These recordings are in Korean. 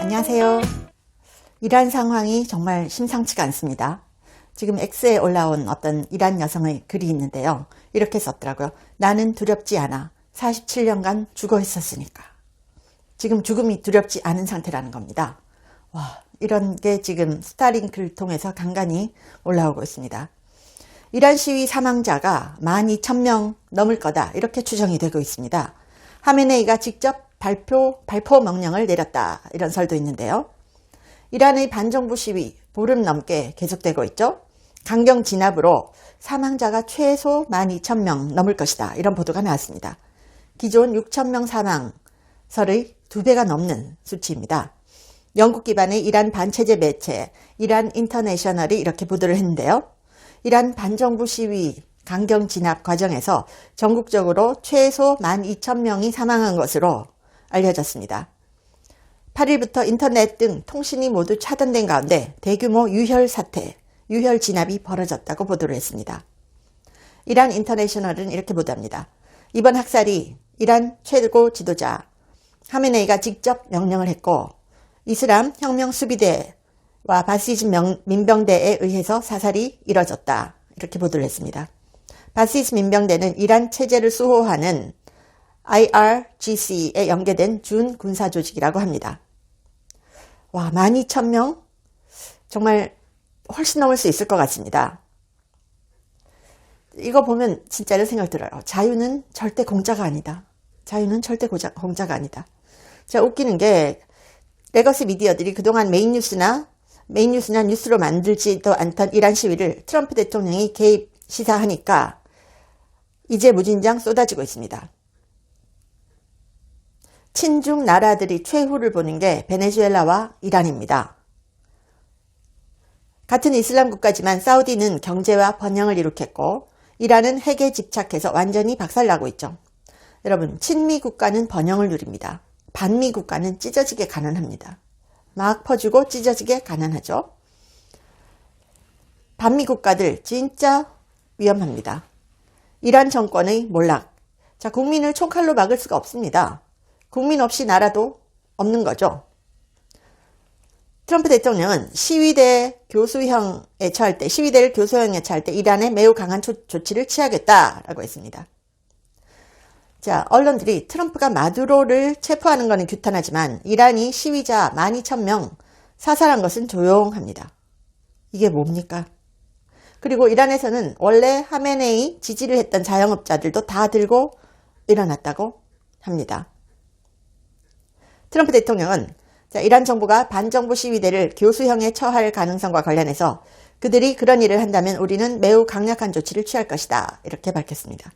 안녕하세요. 이란 상황이 정말 심상치가 않습니다. 지금 X에 올라온 어떤 이란 여성의 글이 있는데요. 이렇게 썼더라고요. 나는 두렵지 않아. 47년간 죽어 있었으니까. 지금 죽음이 두렵지 않은 상태라는 겁니다. 와, 이런 게 지금 스타링크를 통해서 간간히 올라오고 있습니다. 이란 시위 사망자가 12,000명 넘을 거다, 이렇게 추정이 되고 있습니다. 하메네이가 직접 발포 명령을 내렸다, 이런 설도 있는데요. 이란의 반정부 시위 보름 넘게 계속되고 있죠. 강경 진압으로 사망자가 최소 12,000명 넘을 것이다, 이런 보도가 나왔습니다. 기존 6,000명 사망설의 2배가 넘는 수치입니다. 영국 기반의 이란 반체제 매체 이란 인터내셔널이 이렇게 보도를 했는데요. 이란 반정부 시위 강경 진압 과정에서 전국적으로 최소 12,000명이 사망한 것으로 알려졌습니다. 8일부터 인터넷 등 통신이 모두 차단된 가운데 대규모 유혈 사태, 유혈 진압이 벌어졌다고 보도를 했습니다. 이란 인터내셔널은 이렇게 보도합니다. 이번 학살이 이란 최고 지도자 하메네이가 직접 명령을 했고 이슬람 혁명 수비대와 바시즘 민병대에 의해서 사살이 이뤄졌다, 이렇게 보도를 했습니다. 바시즘 민병대는 이란 체제를 수호하는 IRGC에 연계된 준 군사 조직이라고 합니다. 와, 12,000명? 정말 훨씬 넘을 수 있을 것 같습니다. 이거 보면 진짜로 생각 들어요. 자유는 절대 공짜가 아니다. 자유는 절대 공짜가 아니다. 자, 웃기는 게 레거시 미디어들이 그동안 메인 뉴스나 뉴스로 만들지도 않던 이란 시위를 트럼프 대통령이 개입 시사하니까 이제 무진장 쏟아지고 있습니다. 친중 나라들이 최후를 보는 게 베네수엘라와 이란입니다. 같은 이슬람 국가지만 사우디는 경제와 번영을 이룩했고 이란은 핵에 집착해서 완전히 박살나고 있죠. 여러분, 친미 국가는 번영을 누립니다. 반미 국가는 찢어지게 가난합니다. 막 퍼주고 찢어지게 가난하죠. 반미 국가들 진짜 위험합니다. 이란 정권의 몰락. 자, 국민을 총칼로 막을 수가 없습니다. 국민 없이 나라도 없는 거죠. 트럼프 대통령은 시위대를 교수형에 처할 때 이란에 매우 강한 조치를 취하겠다라고 했습니다. 자, 언론들이 트럼프가 마두로를 체포하는 것은 규탄하지만 이란이 시위자 12,000명 사살한 것은 조용합니다. 이게 뭡니까? 그리고 이란에서는 원래 하메네이 지지를 했던 자영업자들도 다 들고 일어났다고 합니다. 트럼프 대통령은 이란 정부가 반정부 시위대를 교수형에 처할 가능성과 관련해서 그들이 그런 일을 한다면 우리는 매우 강력한 조치를 취할 것이다, 이렇게 밝혔습니다.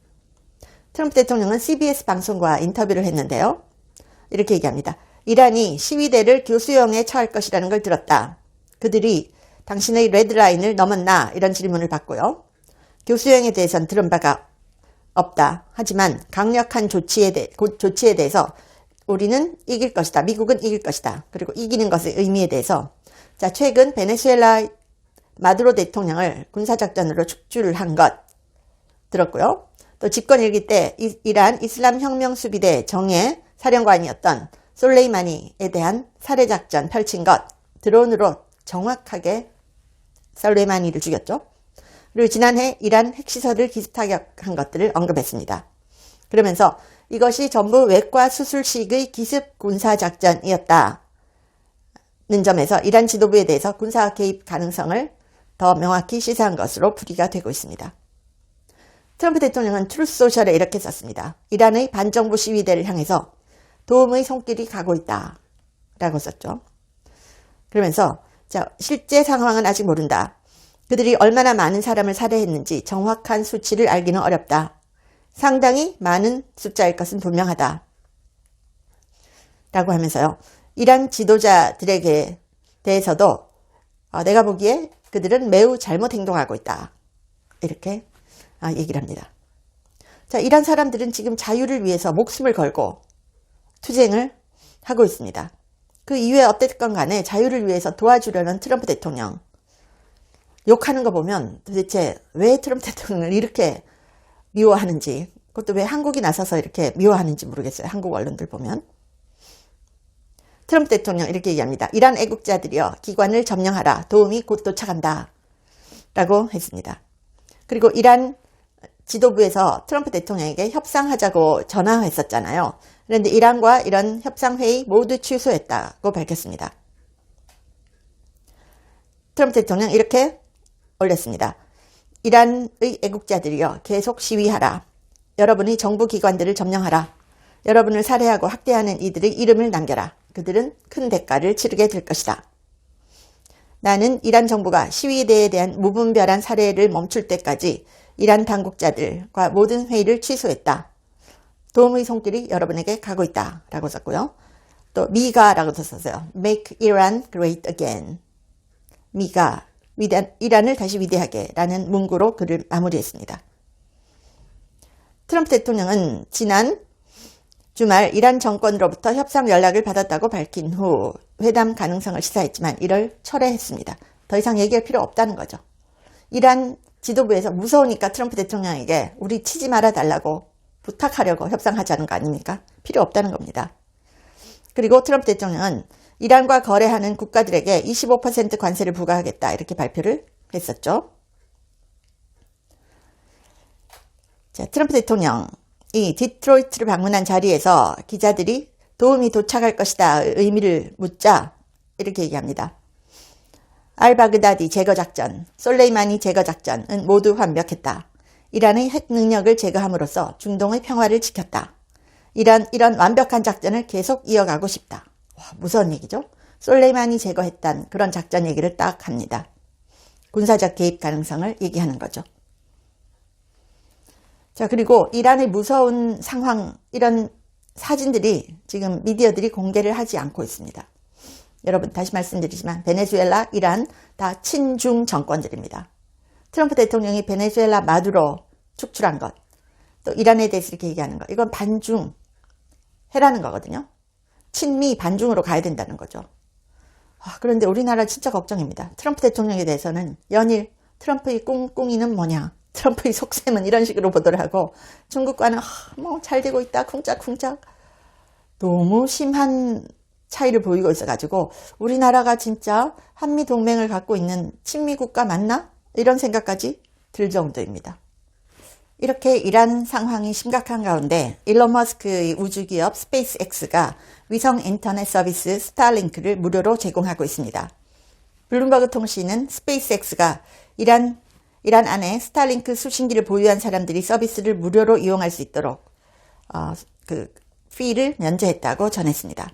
트럼프 대통령은 CBS 방송과 인터뷰를 했는데요. 이렇게 얘기합니다. 이란이 시위대를 교수형에 처할 것이라는 걸 들었다. 그들이 당신의 레드라인을 넘었나? 이런 질문을 받고요. 교수형에 대해서는 들은 바가 없다. 하지만 강력한 조치에 대해서 우리는 이길 것이다. 미국은 이길 것이다. 그리고 이기는 것의 의미에 대해서 최근 베네수엘라 마두로 대통령을 군사작전으로 축출을 한 것 들었고요. 또 집권 일기 때 이란 이슬람 혁명 수비대 정예 사령관이었던 솔레이마니에 대한 살해작전 펼친 것, 드론으로 정확하게 솔레이마니를 죽였죠. 그리고 지난해 이란 핵시설을 기습타격한 것들을 언급했습니다. 그러면서 이것이 전부 외과 수술식의 기습 군사작전이었다는 점에서 이란 지도부에 대해서 군사 개입 가능성을 더 명확히 시사한 것으로 풀이가 되고 있습니다. 트럼프 대통령은 트루스 소셜에 이렇게 썼습니다. 이란의 반정부 시위대를 향해서 도움의 손길이 가고 있다, 라고 썼죠. 그러면서 실제 상황은 아직 모른다. 그들이 얼마나 많은 사람을 살해했는지 정확한 수치를 알기는 어렵다. 상당히 많은 숫자일 것은 분명하다, 라고 하면서요. 이란 지도자들에게 대해서도 내가 보기에 그들은 매우 잘못 행동하고 있다, 이렇게 얘기를 합니다. 자, 이란 사람들은 지금 자유를 위해서 목숨을 걸고 투쟁을 하고 있습니다. 그 이후에 어땠건 간에 자유를 위해서 도와주려는 트럼프 대통령, 욕하는 거 보면 도대체 왜 트럼프 대통령을 이렇게 미워하는지, 그것도 왜 한국이 나서서 이렇게 미워하는지 모르겠어요. 한국 언론들 보면. 트럼프 대통령 이렇게 얘기합니다. 이란 애국자들이여 기관을 점령하라. 도움이 곧 도착한다. 라고 했습니다. 그리고 이란 지도부에서 트럼프 대통령에게 협상하자고 전화했었잖아요. 그런데 이란과 이런 협상회의 모두 취소했다고 밝혔습니다. 트럼프 대통령 이렇게 올렸습니다. 이란의 애국자들이여 계속 시위하라. 여러분이 정부 기관들을 점령하라. 여러분을 살해하고 학대하는 이들의 이름을 남겨라. 그들은 큰 대가를 치르게 될 것이다. 나는 이란 정부가 시위대에 대한 무분별한 살해를 멈출 때까지 이란 당국자들과 모든 회의를 취소했다. 도움의 손길이 여러분에게 가고 있다. 라고 썼고요. 또 미가라고도 썼어요. Make Iran Great Again. 미가, 이란을 다시 위대하게 라는 문구로 글을 마무리했습니다. 트럼프 대통령은 지난 주말 이란 정권으로부터 협상 연락을 받았다고 밝힌 후 회담 가능성을 시사했지만 이를 철회했습니다. 더 이상 얘기할 필요 없다는 거죠. 이란 지도부에서 무서우니까 트럼프 대통령에게 우리 치지 말아 달라고 부탁하려고 협상하자는 거 아닙니까? 필요 없다는 겁니다. 그리고 트럼프 대통령은 이란과 거래하는 국가들에게 25% 관세를 부과하겠다 이렇게 발표를 했었죠. 자, 트럼프 대통령이 디트로이트를 방문한 자리에서 기자들이 도움이 도착할 것이다 의미를 묻자 이렇게 얘기합니다. 알바그다디 제거작전, 솔레이마니 제거작전은 모두 완벽했다. 이란의 핵 능력을 제거함으로써 중동의 평화를 지켰다. 이런 완벽한 작전을 계속 이어가고 싶다. 와, 무서운 얘기죠. 솔레이마니 제거했단 그런 작전 얘기를 딱 합니다. 군사적 개입 가능성을 얘기하는 거죠. 자, 그리고 이란의 무서운 상황, 이런 사진들이 지금 미디어들이 공개를 하지 않고 있습니다. 여러분 다시 말씀드리지만 베네수엘라, 이란 다 친중 정권들입니다. 트럼프 대통령이 베네수엘라 마두로 축출한 것, 또 이란에 대해서 이렇게 얘기하는 것, 이건 반중 해라는 거거든요. 친미 반중으로 가야 된다는 거죠. 그런데 우리나라 진짜 걱정입니다. 트럼프 대통령에 대해서는 연일 트럼프의 꿍꿍이는 뭐냐, 트럼프의 속셈은 이런 식으로 보도를 하고 중국과는 뭐 잘 되고 있다 쿵짝쿵짝 너무 심한 차이를 보이고 있어가지고 우리나라가 진짜 한미동맹을 갖고 있는 친미국가 맞나? 이런 생각까지 들 정도입니다. 이렇게 이란 상황이 심각한 가운데 일론 머스크의 우주기업 스페이스X가 위성 인터넷 서비스 스타링크를 무료로 제공하고 있습니다. 블룸버그 통신은 스페이스X가 이란 안에 스타링크 수신기를 보유한 사람들이 서비스를 무료로 이용할 수 있도록 피를 면제했다고 전했습니다.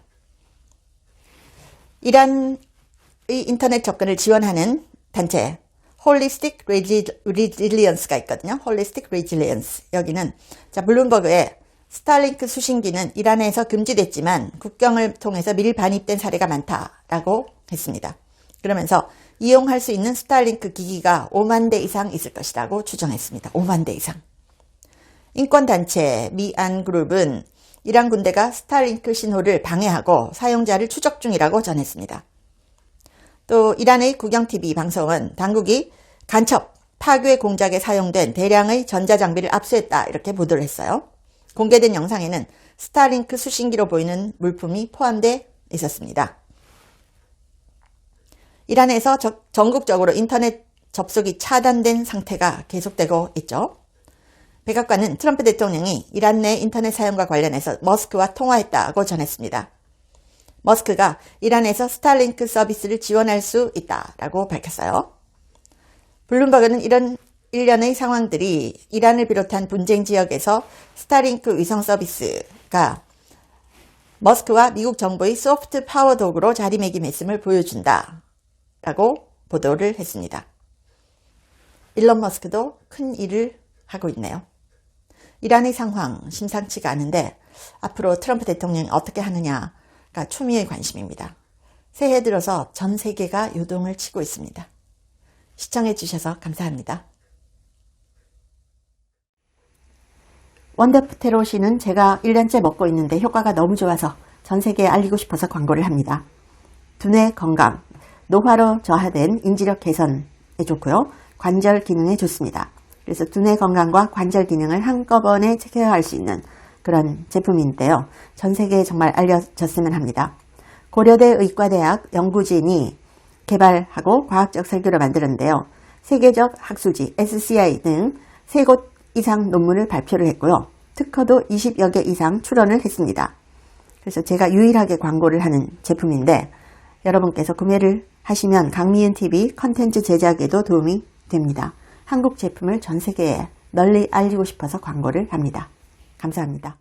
이란의 인터넷 접근을 지원하는 단체 홀리스틱 레질리언스가 있거든요. 홀리스틱 레질리언스. 여기는 블룸버그에 스타링크 수신기는 이란에서 금지됐지만 국경을 통해서 미리 반입된 사례가 많다라고 했습니다. 그러면서 이용할 수 있는 스타링크 기기가 5만 대 이상 있을 것이라고 추정했습니다. 5만 대 이상. 인권단체 미안그룹은 이란 군대가 스타링크 신호를 방해하고 사용자를 추적 중이라고 전했습니다. 또 이란의 국영TV 방송은 당국이 간첩, 파괴 공작에 사용된 대량의 전자장비를 압수했다 이렇게 보도를 했어요. 공개된 영상에는 스타링크 수신기로 보이는 물품이 포함되어 있었습니다. 이란에서 전국적으로 인터넷 접속이 차단된 상태가 계속되고 있죠. 백악관은 트럼프 대통령이 이란 내 인터넷 사용과 관련해서 머스크와 통화했다고 전했습니다. 머스크가 이란에서 스타링크 서비스를 지원할 수 있다라고 밝혔어요. 블룸버그는 이런 일련의 상황들이 이란을 비롯한 분쟁 지역에서 스타링크 위성 서비스가 머스크와 미국 정부의 소프트 파워 도구로 자리매김했음을 보여준다 라고 보도를 했습니다. 일론 머스크도 큰 일을 하고 있네요. 이란의 상황 심상치가 않은데 앞으로 트럼프 대통령이 어떻게 하느냐가 초미의 관심입니다. 새해 들어서 전 세계가 요동을 치고 있습니다. 시청해 주셔서 감사합니다. 원더프테로시는 제가 1년째 먹고 있는데 효과가 너무 좋아서 전 세계에 알리고 싶어서 광고를 합니다. 두뇌 건강, 노화로 저하된 인지력 개선에 좋고요. 관절 기능에 좋습니다. 그래서 두뇌 건강과 관절 기능을 한꺼번에 케어할 수 있는 그런 제품인데요. 전 세계에 정말 알려졌으면 합니다. 고려대 의과대학 연구진이 개발하고 과학적 설계로 만들었는데요. 세계적 학술지 SCI 등 3곳 이상 논문을 발표를 했고요. 특허도 20여 개 이상 출원을 했습니다. 그래서 제가 유일하게 광고를 하는 제품인데 여러분께서 구매를 하시면 강미은TV 컨텐츠 제작에도 도움이 됩니다. 한국 제품을 전 세계에 널리 알리고 싶어서 광고를 합니다. 감사합니다.